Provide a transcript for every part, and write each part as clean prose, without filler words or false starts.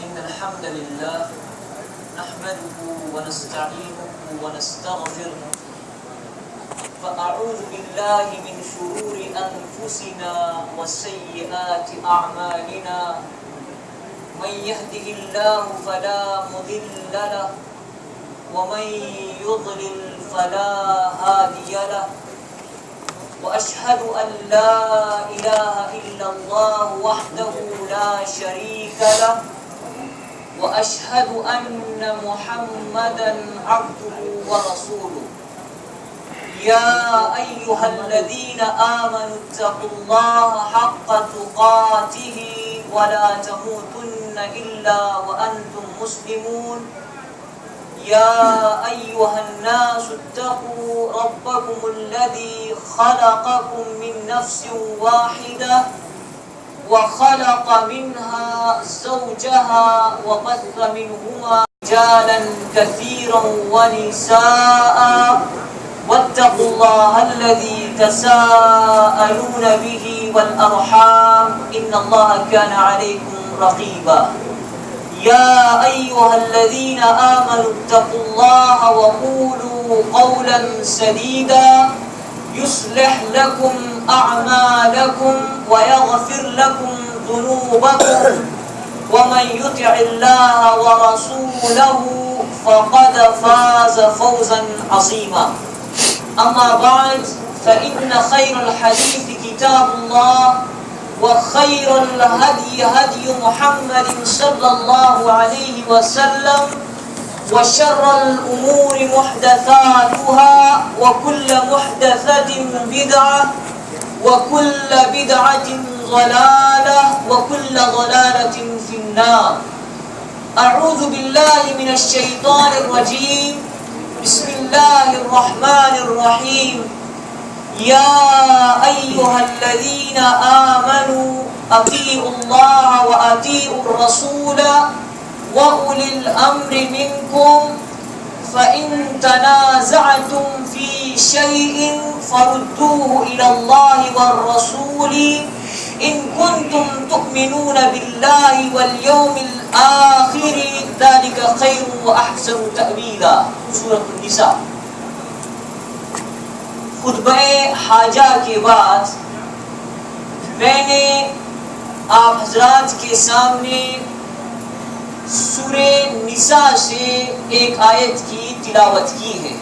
إن الحمد لله نحمده ونستعينه ونستغفره فأعوذ بالله من شرور أنفسنا وسيئات أعمالنا من يهده الله فلا مضل له ومن يضلل فلا هادي له وأشهد أن لا إله إلا الله وحده لا شريك له وأشهد أن محمدا عبده ورسوله يا أيها الذين آمنوا اتقوا الله حق تقاته ولا تموتن إلا وأنتم مسلمون يا أيها الناس اتقوا ربكم الذي خلقكم من نفس واحدة وخلق منها زوجها وبث منهما رجالا كثيرا ونساء واتقوا الله الذي تساءلون به والأرحام إن الله كان عليكم رقيبا يا أيها الذين آمنوا اتقوا الله وقولوا قولا سديدا يصلح لكم أعمالكم ويغفر لكم ذنوبكم ومن يطع الله ورسوله فقد فاز فوزا عظيما أما بعد فإن خير الحديث كتاب الله وخير الهدي هدي محمد صلى الله عليه وسلم وشر الأمور محدثاتها وكل محدثة بدعة وكل بدعة ضلالة وكل ضلالة في النار أعوذ بالله من الشيطان الرجيم بسم الله الرحمن الرحيم يا أيها الذين آمنوا أطيعوا الله وأطيعوا الرسول وأولي الأمر منكم فإن تنازعتم في شيء فردوه إلى الله والرسول إن كنتم تؤمنون بالله واليوم الآخر ذلك خير وأحسن تأويلا سورة النساء. خطبہ حاجہ کے بعد میں نے آپ حضرات کے سامنے سورہ نساء سے ایک آیت کی تلاوت کی ہے.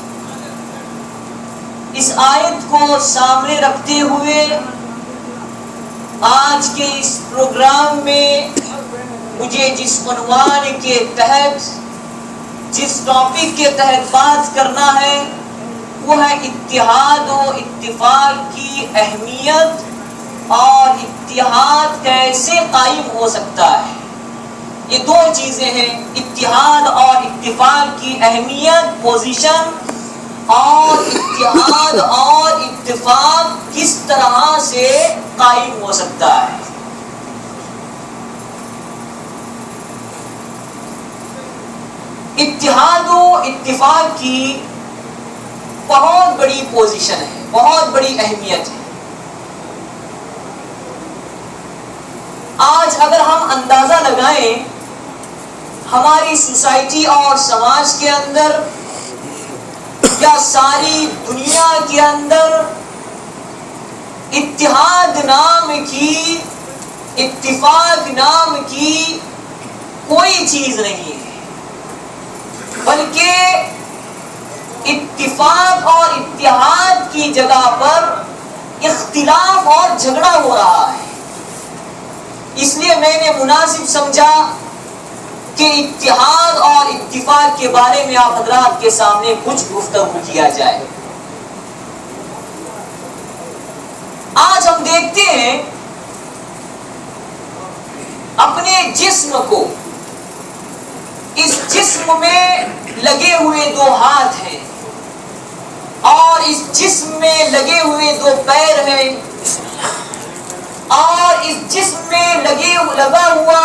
اس آیت کو سامنے رکھتے ہوئے آج کے اس پروگرام میں مجھے جس عنوان کے تحت جس ٹاپک کے تحت بات کرنا ہے وہ ہے اتحاد و اتفاق کی اہمیت اور اتحاد کیسے قائم ہو سکتا ہے. یہ دو چیزیں ہیں، اتحاد اور اتفاق کی اہمیت، پوزیشن، اور اتحاد اور اتفاق کس طرح سے قائم ہو سکتا ہے. اتحاد و اتفاق کی بہت بڑی پوزیشن ہے، بہت بڑی اہمیت ہے. آج اگر ہم اندازہ لگائیں ہماری سوسائٹی اور سماج کے اندر یا ساری دنیا کے اندر اتحاد نام کی، اتفاق نام کی کوئی چیز نہیں ہے، بلکہ اتفاق اور اتحاد کی جگہ پر اختلاف اور جھگڑا ہو رہا ہے. اس لیے میں نے مناسب سمجھا کہ اتحاد اور اتفاق کے بارے میں آپ حضرات کے سامنے کچھ گفتگو کیا جائے. آج ہم دیکھتے ہیں اپنے جسم کو، اس جسم میں لگے ہوئے دو ہاتھ ہیں اور اس جسم میں لگے ہوئے دو پیر ہیں اور اس جسم میں لگا ہوا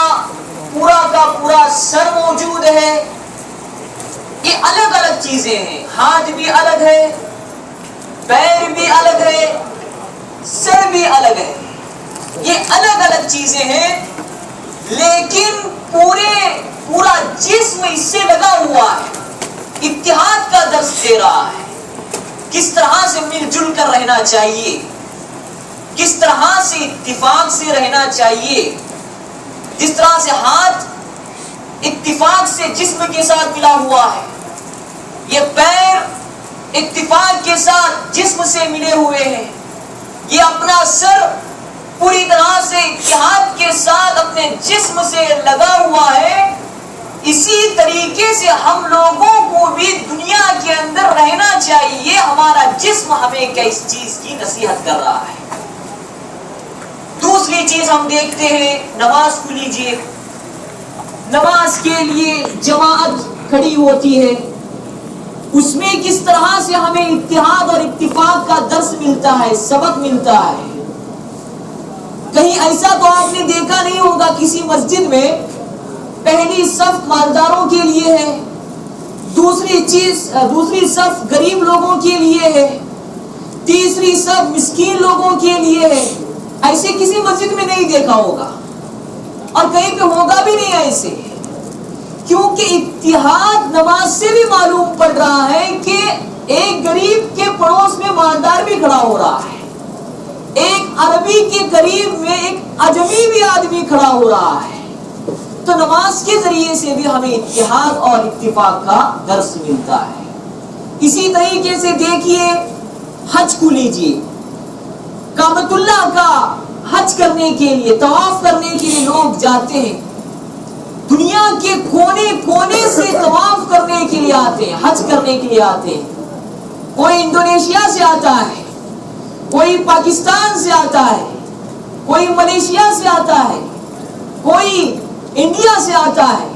پورا کا پورا سر موجود ہے. یہ الگ الگ چیزیں ہیں، ہاتھ بھی الگ ہے، پیر بھی الگ ہے، سر بھی الگ ہے. یہ الگ الگ چیزیں ہیں لیکن پورا جسم اس سے لگا ہوا ہے، اتحاد کا درس دے رہا ہے، کس طرح سے مل جل کر رہنا چاہیے، کس طرح سے اتفاق سے رہنا چاہیے، جس طرح سے ہاتھ اتفاق سے جسم کے ساتھ ملا ہوا ہے، یہ پیر اتفاق کے ساتھ جسم سے ملے ہوئے ہیں، یہ اپنا سر پوری طرح سے اتحاد کے ساتھ اپنے جسم سے لگا ہوا ہے، اسی طریقے سے ہم لوگوں کو بھی دنیا کے اندر رہنا چاہیے۔ ہمارا جسم ہمیں کس چیز کی نصیحت کر رہا ہے؟ دوسری چیز ہم دیکھتے ہیں، نماز کو لیجیے، نماز کے لیے جماعت کھڑی ہوتی ہے، اس میں کس طرح سے ہمیں اتحاد اور اتفاق کا درس ملتا ہے، سبق ملتا ہے۔ کہیں ایسا تو آپ نے دیکھا نہیں ہوگا کسی مسجد میں پہلی صف مالداروں کے لیے ہے، دوسری صف غریب لوگوں کے لیے ہے، تیسری صف مسکین لوگوں کے لیے ہے۔ ایسے کسی مسجد میں نہیں دیکھا ہوگا، اور کہیں پہ ہوگا بھی نہیں ایسے، کیونکہ اتحاد نماز سے بھی معلوم پڑ رہا ہے کہ ایک غریب کے پڑوس میں مالدار بھی کھڑا ہو رہا ہے، ایک عربی کے قریب میں ایک اجمی بھی آدمی کھڑا ہو رہا ہے۔ تو نماز کے ذریعے سے بھی ہمیں اتحاد اور اتفاق کا درس ملتا ہے۔ اسی طریقے سے دیکھیے، حج کو لیجیے، کعبۃ اللہ کا حج کرنے کے لیے، طواف کرنے کے لیے لوگ جاتے ہیں، دنیا کے کونے کونے سے طواف کرنے کے لیے آتے ہیں، حج کرنے کے لیے آتے ہیں۔ کوئی انڈونیشیا سے آتا ہے، کوئی پاکستان سے آتا ہے، کوئی ملیشیا سے آتا ہے، کوئی انڈیا سے آتا ہے،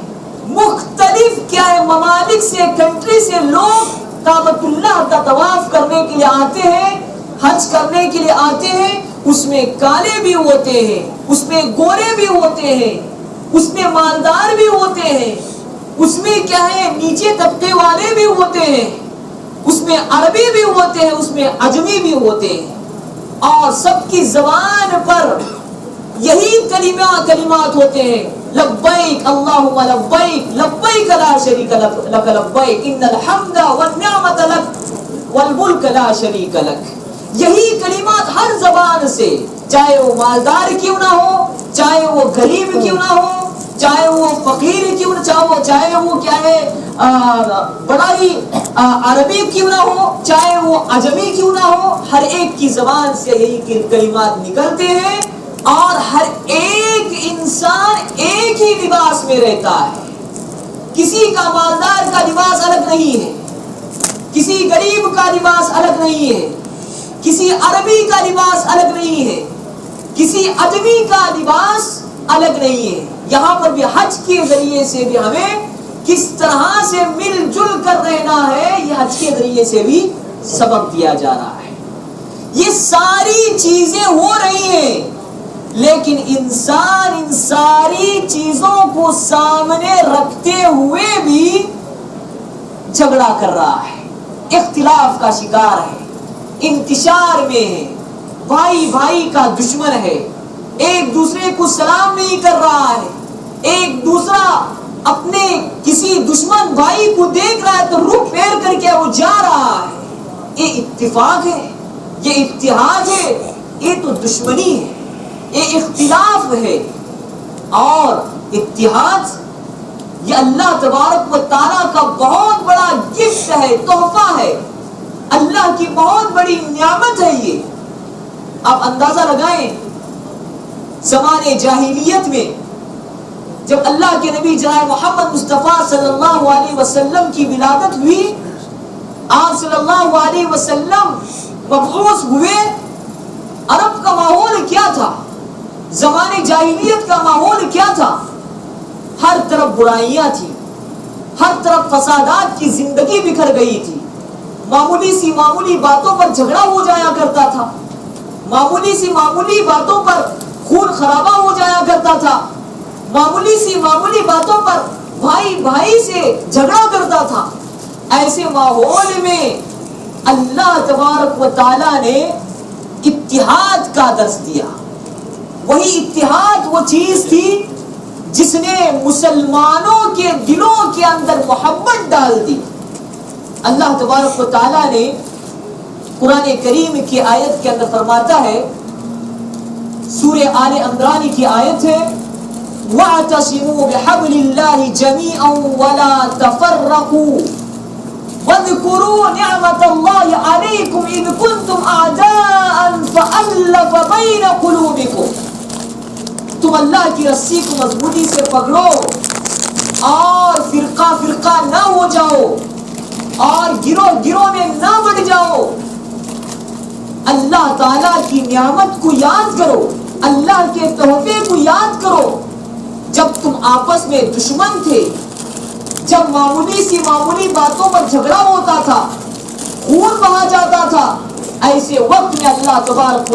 مختلف ممالک سے، کنٹری سے لوگ کعبۃ اللہ کا طواف کرنے کے لیے آتے ہیں، حج کرنے کے لیے آتے ہیں۔ اس میں کالے بھی ہوتے ہیں، اس میں گورے بھی ہوتے ہیں، اس میں مالدار بھی ہوتے ہیں، اس میں نیچے طبقے والے بھی ہوتے ہیں، اس میں عربی بھی ہوتے ہیں، اس میں اجمی بھی ہوتے ہیں، اور سب کی زبان پر یہی کلمات ہوتے ہیں، لبیک اللہم لبیک، لبیک لا شریک لک لبیک، ان الحمد والنعمت لک والملک لا شریک لک۔ یہی کلمات ہر زبان سے، چاہے وہ مالدار کیوں نہ ہو، چاہے وہ غریب کیوں نہ ہو، چاہے وہ فقیر کیوں نہ ہو، چاہے وہ بڑا ہی عربی کیوں نہ ہو، چاہے وہ اجمی کیوں نہ ہو، ہر ایک کی زبان سے یہی کلمات نکلتے ہیں، اور ہر ایک انسان ایک ہی لباس میں رہتا ہے۔ کسی کا مالدار کا لباس الگ نہیں ہے، کسی غریب کا لباس الگ نہیں ہے، کسی عربی کا لباس الگ نہیں ہے، کسی اجمی کا لباس الگ نہیں ہے۔ یہاں پر بھی حج کے ذریعے سے بھی ہمیں کس طرح سے مل جل کر رہنا ہے، یہ حج کے ذریعے سے بھی سبق دیا جا رہا ہے۔ یہ ساری چیزیں ہو رہی ہیں، لیکن انسان ان ساری چیزوں کو سامنے رکھتے ہوئے بھی جھگڑا کر رہا ہے، اختلاف کا شکار ہے، انتشار میں ہے، بھائی بھائی کا دشمن ہے، ایک دوسرے کو سلام نہیں کر رہا ہے، ایک دوسرا اپنے کسی دشمن بھائی کو دیکھ رہا ہے تو رخ پھیر کر کے وہ جا رہا ہے۔ یہ اتفاق ہے، یہ اتحاد ہے، یہ تو دشمنی ہے، یہ اختلاف ہے۔ اور اتحاد یہ اللہ تبارک و تعالیٰ کا بہت بڑا گفٹ ہے، تحفہ ہے، اللہ کی بہت بڑی نعمت ہے۔ یہ آپ اندازہ لگائیں، زمانے جاہلیت میں جب اللہ کے نبی جناب محمد مصطفیٰ صلی اللہ علیہ وسلم کی ولادت ہوئی، آپ صلی اللہ علیہ وسلم مبعوث ہوئے، عرب کا ماحول کیا تھا؟ زمانے جاہلیت کا ماحول کیا تھا؟ ہر طرف برائیاں تھی، ہر طرف فسادات کی زندگی بکھر گئی تھی، معمولی باتوں پر جھگڑا ہو جایا کرتا تھا، معمولی باتوں پر خون خرابہ ہو جایا کرتا تھا، معمولی باتوں پر بھائی بھائی سے جھگڑا کرتا تھا۔ ایسے ماحول میں اللہ تبارک و تعالیٰ نے اتحاد کا درس دیا۔ وہی اتحاد وہ چیز تھی جس نے مسلمانوں کے دلوں کے اندر محبت ڈال دی. اللہ تبارک و تعالیٰ نے قرآن کریم کی آیت کے اندر فرماتا ہے, سورہ آل عمران کی آیت ہے, وَاعْتَصِمُوا بِحَبْلِ اللَّهِ جَمِيعًا وَلَا تَفَرَّقُوا وَاذْكُرُوا نِعْمَةَ اللَّهِ عَلَيْكُمْ إِذْ كُنْتُمْ أَعْدَاءً فَأَلَّفَ بَيْنَ قُلُوبِكُمْ. تم اللہ کی رسی کو مضبوطی سے پکڑو اور فرقہ فرقہ نہ ہو جاؤ اور گروہ گروہ میں نہ بڑھ جاؤ. اللہ تعالیٰ کی نعمت کو یاد کرو, اللہ کے تحفے کو یاد کرو. جب تم آپس میں دشمن تھے, جب معمولی باتوں پر جھگڑا ہوتا تھا, خون بہا جاتا تھا, ایسے وقت میں اللہ تبارک و